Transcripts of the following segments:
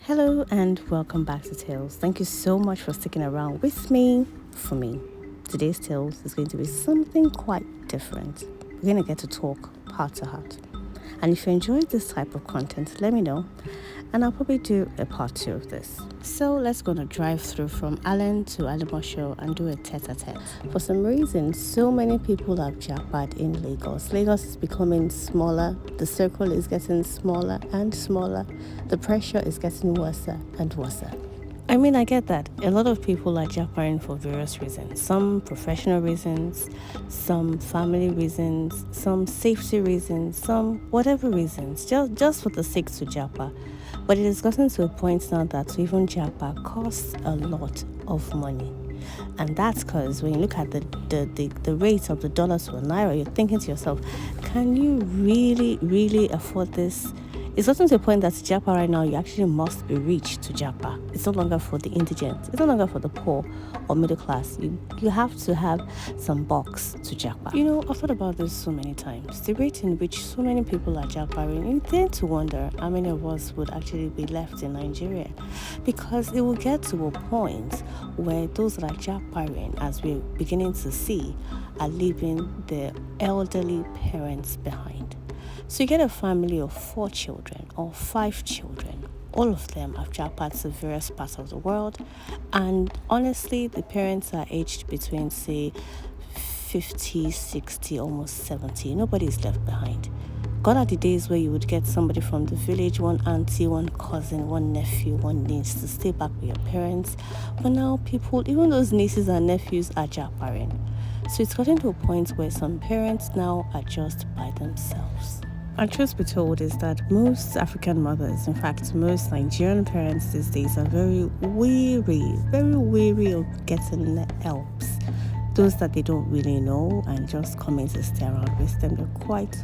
Hello and welcome back to Tales. Thank you so much for sticking around with me. For me, today's Tales is going to be something quite different. We're going to get to talk heart to heart. And if you enjoyed this type of content, let me know. And I'll probably do a part 2 of this. So let's go to drive through from Allen to Alimosho and do a tete-a-tete. For some reason, so many people have Japad in Lagos. Lagos is becoming smaller. The circle is getting smaller and smaller. The pressure is getting worse and worse. I mean, I get that. A lot of people are japaring for various reasons. Some professional reasons, some family reasons, some safety reasons, some whatever reasons, just for the sake to japa. But it has gotten to a point now that to even japa costs a lot of money. And that's because when you look at the rate of the dollar to a naira, you're thinking to yourself, can you really afford this? It's gotten to a point that Japa right now, you actually must be rich to Japa. It's no longer for the indigent. It's no longer for the poor or middle class. You have to have some bucks to Japa. You know, I've thought about this so many times. The rate in which so many people are Japaing, you tend to wonder how many of us would actually be left in Nigeria. Because it will get to a point where those that are Japaing, as we're beginning to see, are leaving their elderly parents behind. So you get a family of 4 children or 5 children. All of them have jackpots to various parts of the world. And honestly, the parents are aged between, say, 50, 60, almost 70. Nobody is left behind. Gone are the days where you would get somebody from the village, one auntie, one cousin, one nephew, one niece to stay back with your parents. But now people, even those nieces and nephews are jackparing. So it's gotten to a point where some parents now are just by themselves. And truth be told is that most African mothers, in fact, most Nigerian parents these days are very weary of getting helps. Those that they don't really know and just coming to stay around with them, they're quite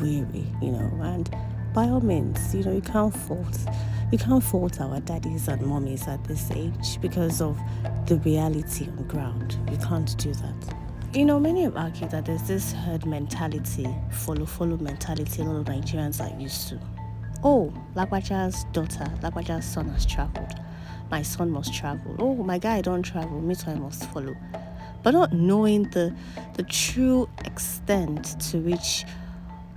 weary, and by all means, you can't fault our daddies and mummies at this age because of the reality on ground. You can't do that. Many have argued that there's this herd mentality, follow mentality a lot of Nigerians are used to. Oh, Lagbaja's daughter, Lagbaja's son has traveled. My son must travel. Oh, my guy don't travel, me too I must follow. But not knowing the true extent to which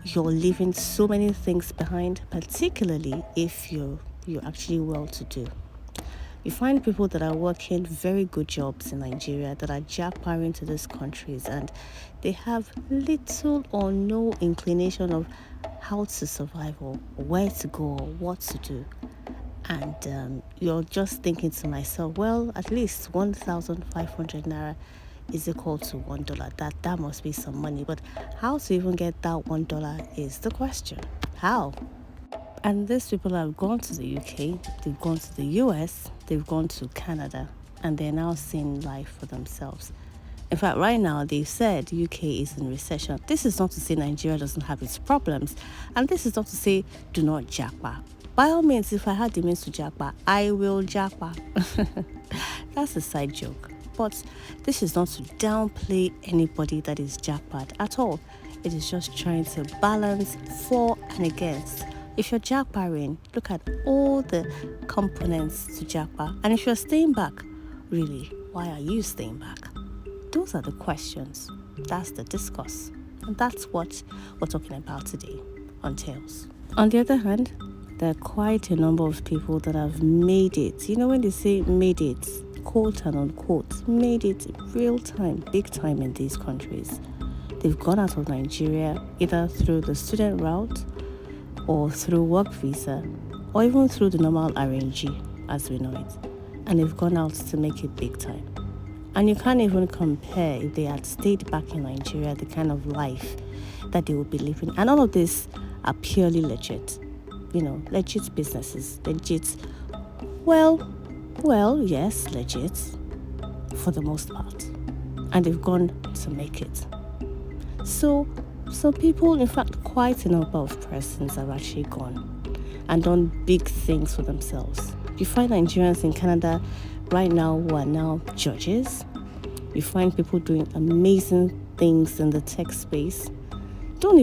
you're leaving so many things behind, particularly if you're actually well-to-do. You find people that are working very good jobs in Nigeria that are jackparing to these countries, and they have little or no inclination of how to survive or where to go or what to do. And you're just thinking to myself, well, at least 1,500 naira is equal to $1. That must be some money. But how to even get that $1 is the question. How? And these people have gone to the UK, they've gone to the US, they've gone to Canada, and they're now seeing life for themselves. In fact, right now, they've said UK is in recession. This is not to say Nigeria doesn't have its problems, and this is not to say do not japa. By all means, if I had the means to japa, I will japa. That's a side joke. But this is not to downplay anybody that is jackpot at all. It is just trying to balance for and against. If you're jackparing, look at all the components to jackpot. And if you're staying back, really, why are you staying back? Those are the questions. That's the discourse. And that's what we're talking about today on Tales. On the other hand, there are quite a number of people that have made it. When they say made it, quote and unquote, made it real time, big time in these countries. They've gone out of Nigeria either through the student route or through work visa, or even through the normal RNG as we know it. And they've gone out to make it big time. And you can't even compare if they had stayed back in Nigeria, the kind of life that they would be living. And all of this are purely legit. Legit businesses, legit, yes, legit, for the most part. And they've gone to make it. So some people, in fact, quite a number of persons have actually gone and done big things for themselves. You find Nigerians in Canada right now who are now judges. You find people doing amazing things in the tech space. Don't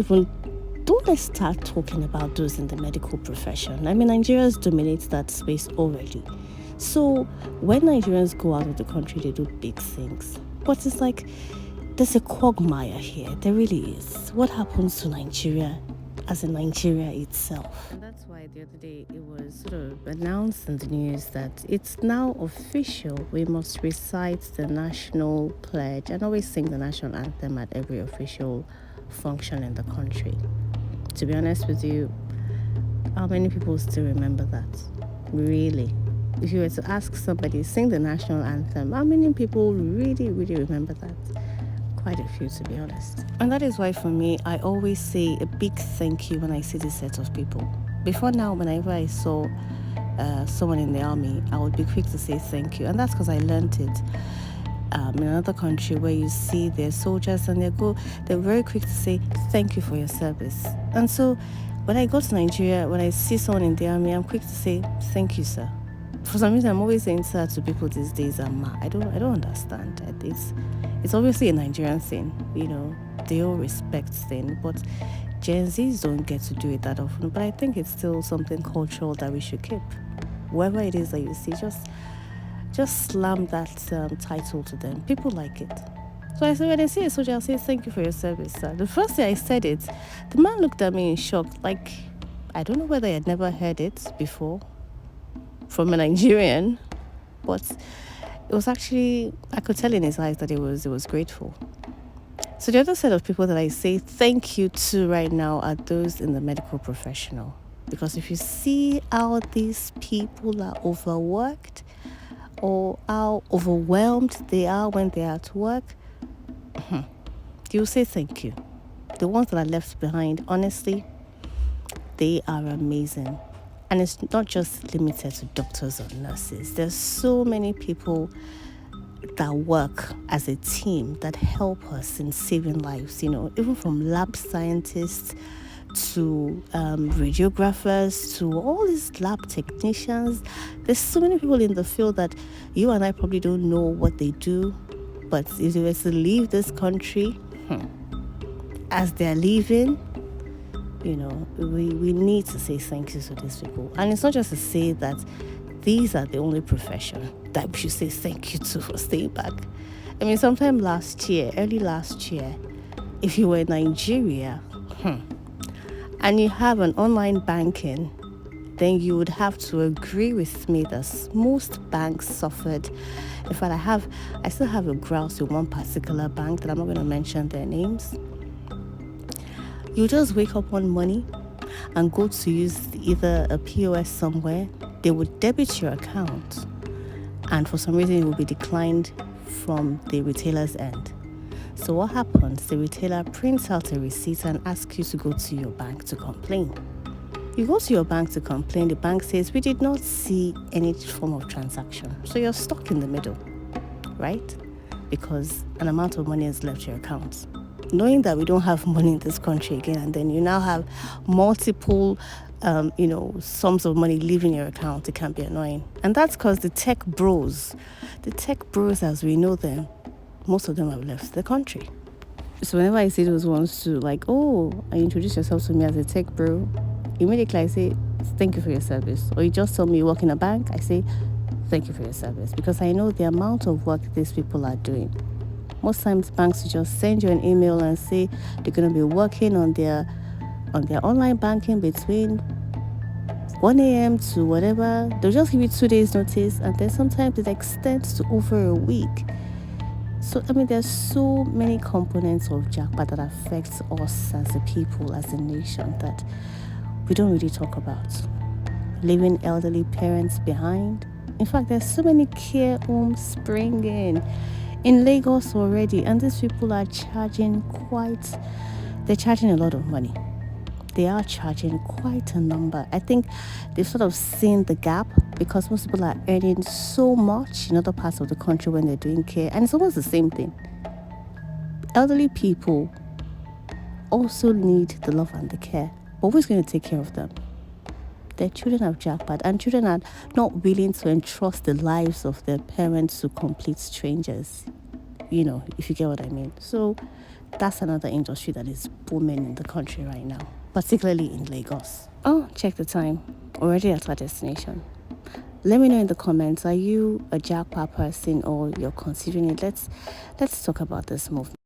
don't let's start talking about those in the medical profession. I mean, Nigerians dominate that space already. So when Nigerians go out of the country, they do big things. But it's like there's a quagmire here. There really is. What happens to Nigeria as in Nigeria itself? And that's why the other day it was sort of announced in the news that it's now official. We must recite the national pledge and always sing the national anthem at every official function in the country. To be honest with you, how many people still remember that? Really? If you were to ask somebody, sing the national anthem, how many people really, really remember that? Quite a few, to be honest. And that is why for me, I always say a big thank you when I see this set of people. Before now, whenever I saw someone in the army, I would be quick to say thank you. And that's because I learned it in another country where you see their soldiers and they're very quick to say thank you for your service. And so when I go to Nigeria, when I see someone in the army, I'm quick to say thank you, sir. For some reason, I'm always saying sir to people these days. I don't understand. It's obviously a Nigerian thing, the all respect thing, but Gen Zs don't get to do it that often. But I think it's still something cultural that we should keep. Whoever it is that you see, just slam that title to them. People like it. So I said, when I see a soldier, I'll say, thank you for your service, sir. The first day I said it, the man looked at me in shock. Like, I don't know whether I had never heard it before from a Nigerian, but it was actually, I could tell in his eyes that it was grateful. So the other set of people that I say thank you to right now are those in the medical professional. Because if you see how these people are overworked or how overwhelmed they are when they're at work, you'll say thank you. The ones that are left behind, honestly, they are amazing. And it's not just limited to doctors or nurses. There's so many people that work as a team that help us in saving lives, even from lab scientists to radiographers to all these lab technicians. There's so many people in the field that you and I probably don't know what they do. But if they were to leave this country, as they're leaving, we need to say thank you to these people. And it's not just to say that these are the only profession that we should say thank you to for staying back. I mean, sometime early last year, if you were in Nigeria and you have an online banking, then you would have to agree with me that most banks suffered. In fact, I still have a grouse with one particular bank that I'm not going to mention their names. You just wake up one morning and go to use either a POS somewhere. They would debit your account, and for some reason it will be declined from the retailer's end. So what happens? The retailer prints out a receipt and asks you to go to your bank to complain. You go to your bank to complain. The bank says, we did not see any form of transaction. So you're stuck in the middle, right? Because an amount of money has left your account. Knowing that we don't have money in this country again, and then you now have multiple sums of money leaving your account, it can be annoying. And that's because the tech bros as we know them, most of them have left the country. So whenever I see those ones to I introduce yourself to me as a tech bro, immediately I say thank you for your service. Or you just tell me you work in a bank, I say thank you for your service, because I know the amount of work these people are doing. Most times banks will just send you an email and say they're going to be working on their online banking between 1 a.m. to whatever. They'll just give you 2 days notice, and then sometimes it extends to over a week. So, there's so many components of Japa that affects us as a people, as a nation, that we don't really talk about. Leaving elderly parents behind. In fact, there's so many care homes springing in Lagos already, and these people are charging a lot of money. They are charging quite a number. I think they've sort of seen the gap, because most people are earning so much in other parts of the country when they're doing care, and it's almost the same thing. Elderly people also need the love and the care, but who's going to take care of them? Their children have jackpot, and children are not willing to entrust the lives of their parents to complete strangers, if you get what I mean. So that's another industry that is booming in the country right now. particularly in Lagos. Oh, check the time. Already at our destination. Let me know in the comments, are you a Japa person or you're considering it? Let's talk about this movement.